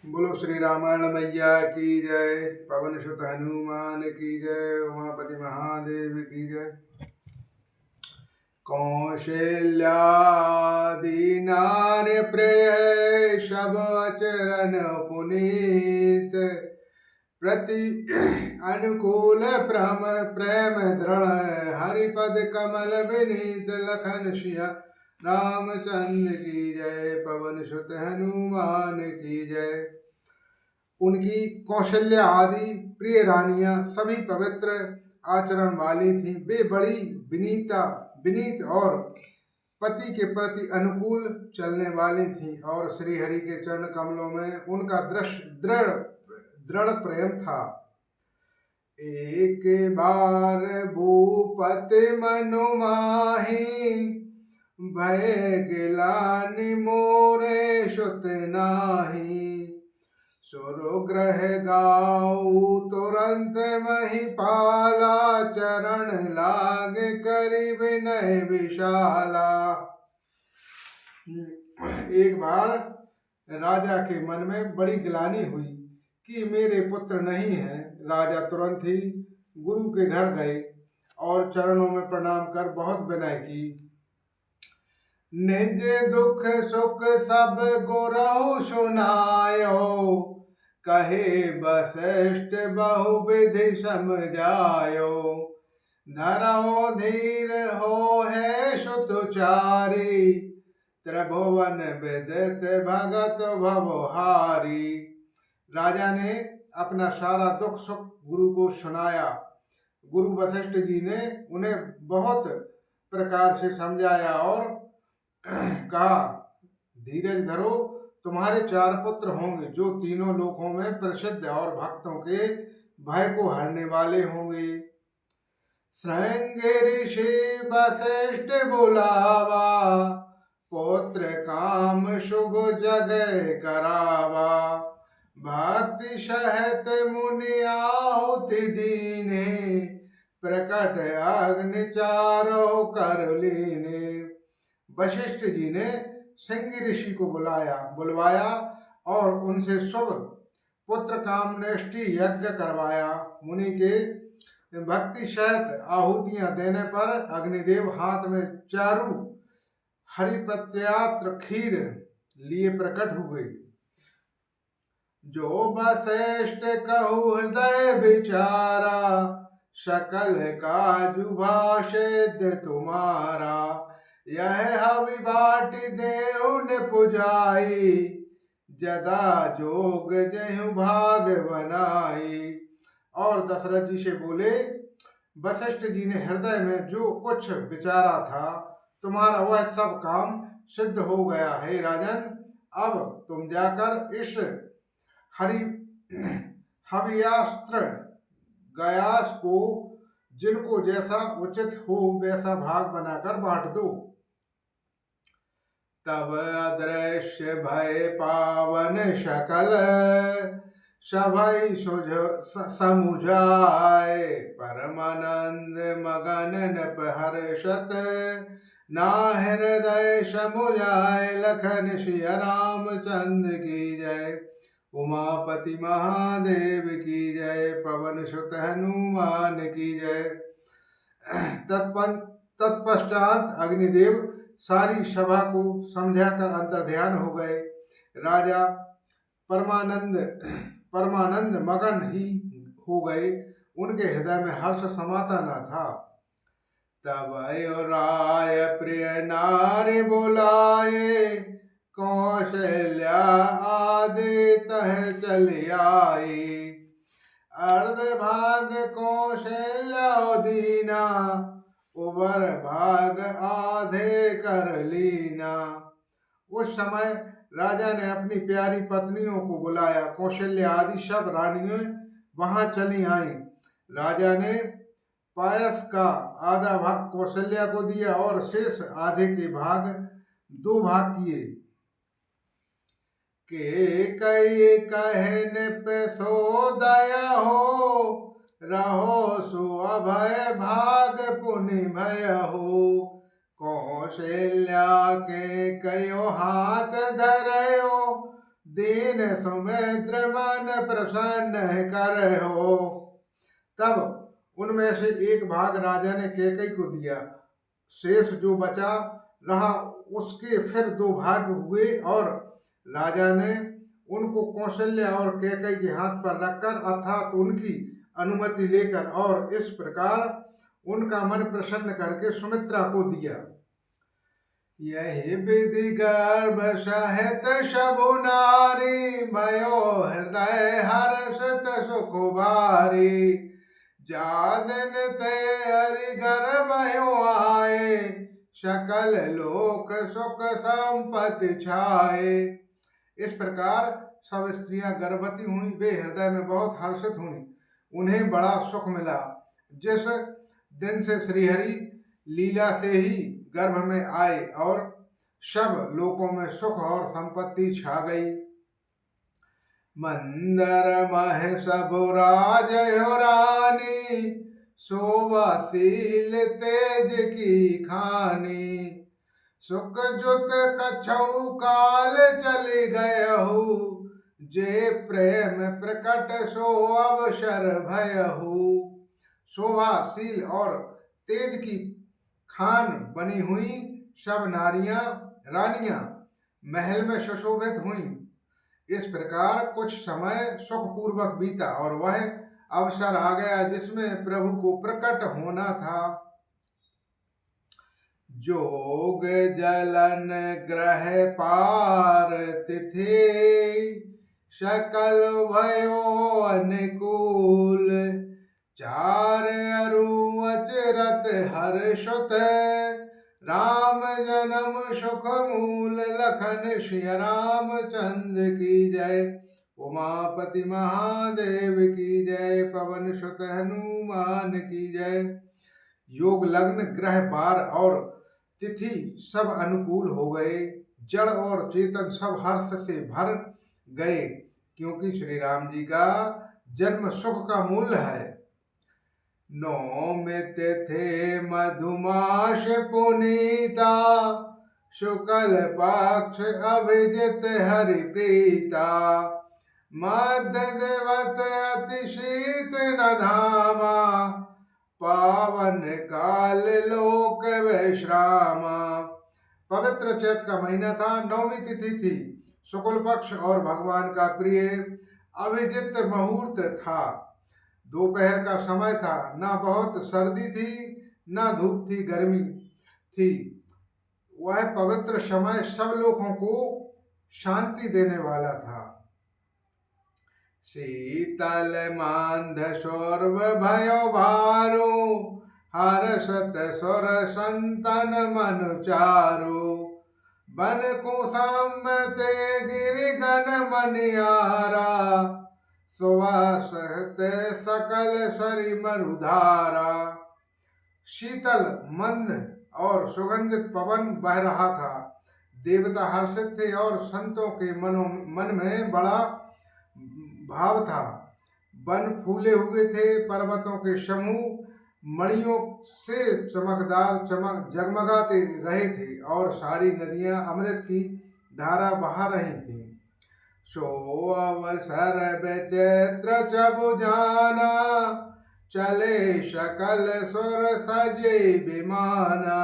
बोलो श्री रामायण मैया की जय। पवन सुत हनुमान की जय। उमापति महादेव की जय। कौशल्यादि नार्य प्रिय सब अचरण पुनीत प्रति अनुकूल प्रेम दृढ़ हरिपद कमल विनीत लखन सिंह रामचंद्र की जय। पवन सुत हनुमान की जय। उनकी कौशल्या आदि प्रिय रानियां सभी पवित्र आचरण वाली थीं। वे बड़ी विनीत और पति के प्रति अनुकूल चलने वाली थीं और श्री हरि के चरण कमलों में उनका दृढ़ प्रेम था। एक बार भूपति मनु माही भय गिलानि मोरे सुत नाही सुरग्रह गाऊ तुरंत महिपाला चरण लाग करि विनय विशाला। एक बार राजा के मन में बड़ी गिलानी हुई कि मेरे पुत्र नहीं हैं। राजा तुरंत ही गुरु के घर गए और चरणों में प्रणाम कर बहुत विनय की। निज दुख सुख सब गुरु सुनायो कहे वशिष्ठ बहुविधि समझायो धरो धीर हो है सुतचारी त्रिभुवन विदित भगत भवहारी। राजा ने अपना सारा दुख सुख गुरु को सुनाया। गुरु वशिष्ठ जी ने उन्हें बहुत प्रकार से समझाया और कहा धीरज धरो, तुम्हारे 4 पुत्र होंगे जो तीनों लोकों में प्रसिद्ध और भक्तों के भय को हरने वाले होंगे। श्रृंग ऋषि वशिष्ठ बुलावा पुत्र काम शुभ जगह करावा भक्ति सहित मुनि आहुति दीने प्रकट अग्नि चारों कर लीने। वशिष्ठ जी ने सिंह ऋषि को बुलवाया और उनसे शुभ पुत्र कामनेष्टि यज्ञ करवाया। मुनि के भक्ति सहित आहुतियां देने पर अग्निदेव हाथ में चारु हरिपत्यात्र खीर लिए प्रकट हुए। जो वशिष्ठ कहु हृदय विचारा सकल काजु भाषित तुम्हारा यह हवि बाटी देहु ने पुजाई जदा जोग जहु भाग बनाई। और दशरथ जी से बोले, वशिष्ठ जी ने हृदय में जो कुछ विचारा था तुम्हारा वह सब काम सिद्ध हो गया है राजन। अब तुम जाकर इस हवियास्त्र गयास को जिनको जैसा उचित हो वैसा भाग बनाकर बांट दो। तब अदृश्य भय पावन सकल सभई समुझाए परमानंद मगन नृप हर्षत ना हृदय समुझाए लखन सिया रामचंद्र की जय। उमापति महादेव की जय। पवन सुत हनुमान की जय। तत्पश्चात अग्निदेव सारी सभा को समझाकर अंतर्ध्यान हो गए। राजा परमानंद मगन ही हो गए। उनके हृदय में हर्ष समाता न था। तब राय प्रिय नारी बुलाए कौशल्या आदि तह चली आई अर्ध भाग कौशल्या दीना उबर भाग आधे कर लीना। उस समय राजा ने अपनी प्यारी पत्नियों को बुलाया। कौशल्या आदि सब रानियां वहां चली आईं। राजा ने पायस का आधा भाग कौशल्या को दिया और शेष आधे के भाग 2 भाग किए। के कई कहने पे सो दया हो रहो सो अभय भाग पुनि भय हो कौशल्या के कयो हाथ धरयो दीन सुमित्र मन प्रसन्न कर हो। तब उनमें से एक भाग राजा ने कैकई को दिया, शेष जो बचा रहा उसके फिर दो भाग हुए, और राजा ने उनको कौशल्या और कैकई के हाथ पर रखकर अर्थात उनकी अनुमति लेकर और इस प्रकार उनका मन प्रसन्न करके सुमित्रा को दिया। यही विधि गर्भ सहित सबु नारी, भयो हृदय हर्षित सुख भारी। जा दिन ते हरि गर्भ आए, सकल लोक सुख संपत्ति छाए। इस प्रकार सब स्त्रियां गर्भवती हुई, वे हृदय में बहुत हर्षित हुई, उन्हें बड़ा सुख मिला। जिस दिन से श्रीहरि लीला से ही गर्भ में आए और सब लोकों में सुख और संपत्ति छा गई। मंदर मह सब राज हो रानी, शोभाशील तेज की खानी। सुख जुत कछऊ काल चली गयहु, जे प्रेम प्रकट सो अवसर भयहु। शोभाशील और तेज की खान बनी हुई सब नारियां रानियां महल में सुशोभित हुईं। इस प्रकार कुछ समय सुखपूर्वक बीता और वह अवसर आ गया जिसमें प्रभु को प्रकट होना था। जोग जलन ग्रह पार तिथि, सकल भयो अनुकूल। चार अरु अचरत हर्षुत, राम जन्म सुख मूल। लखन सिय रामचंद्र की जय, उमापति महादेव की जय। पवन सुत हनुमान की जय। योग लग्न ग्रह बार और तिथि सब अनुकूल हो गए, जड़ और चेतन सब हर्ष से भर गए, क्योंकि श्री राम जी का जन्म सुख का मूल है। नौमित थे मधुमास पुनीता, शुक्ल पक्ष अभिजित हरि प्रीता। मध्य देवत अति शीत न धामा, पावन काल लोक विश्रामा। पवित्र चैत का महीना था, नौवीं तिथि थी, शुक्ल पक्ष और भगवान का प्रिय अभिजित मुहूर्त था। दोपहर का समय था, ना बहुत सर्दी थी ना धूप थी, गर्मी थी। वह पवित्र समय सब लोगों को शांति देने वाला था। शीतल मांध सौरभ भयो भारो, हर्षत सुर संतन मनु चारो। बन कुसुम ते गिरि गण मनियारा, सुवासत सकल सरि मरुधारा। शीतल मंद और सुगंधित पवन बह रहा था, देवता हर्षित थे और संतों के मन में बड़ा भाव था। वन फूले हुए थे, पर्वतों के समूह मणियों से चमकदार जगमगाते रहे थे और सारी नदियां अमृत की धारा बहा रही थी। सो अवसर बेचैत्र चबु जाना, चले सकल सुर सजे विमाना।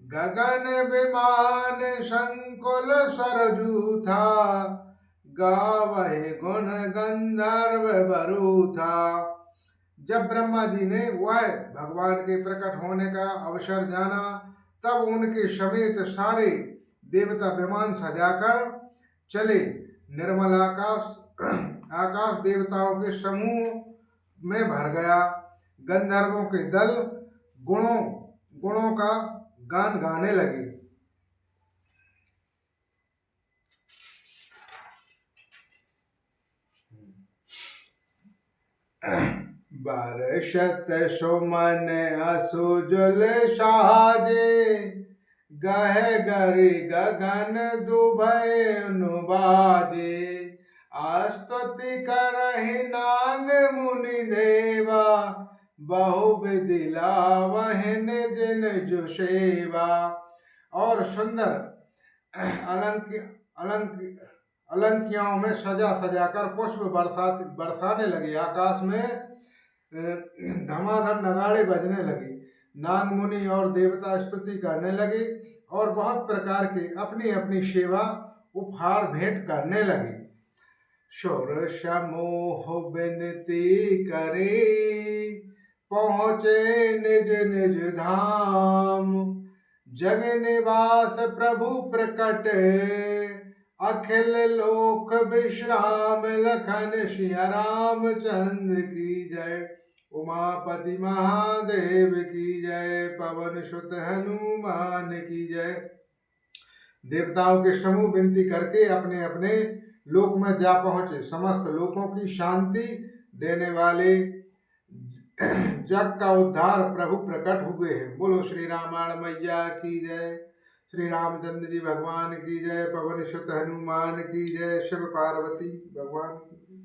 गगन विमान संकुल सरजू था, गावहे गुण गंधर्व बरु था। जब ब्रह्मा जी ने वह भगवान के प्रकट होने का अवसर जाना, तब उनके समेत सारे देवता विमान सजाकर चले। निर्मल आकाश देवताओं के समूह में भर गया। गंधर्वों के दल गुणों का गान गाने लगे। बरसत सुमन असुजल साजे, गह गरि गगन दुभय नुबाजे। स्तुति करहि नाग मुनि देवा, बहु विधि लावहि निज निज सेवा। और सुंदर अलंकियाओं में सजा सजाकर पुष्प बरसाने लगे। आकाश में धमाधम नगाड़े बजने लगे। नाग मुनि और देवता स्तुति करने लगे और बहुत प्रकार के अपनी अपनी सेवा उपहार भेंट करने लगे। शोर समूह विनती करे, पहुँचे निज निज धाम। जग निवास प्रभु प्रकट, अखिल लोक विश्राम। लखन सिया रामचंद्र की जय, उमापति महादेव की जय, पवन सुत हनुमान की जय। देवताओं के समूह विनती करके अपने अपने लोक में जा पहुंचे। समस्त लोकों की शांति देने वाले जग का उद्धार प्रभु प्रकट हुए हैं। बोलो श्री रामायण मैया की जय, श्री रामचंद्र जी भगवान की जय, पवन सुत हनुमान की जय, शिव पार्वती भगवान की।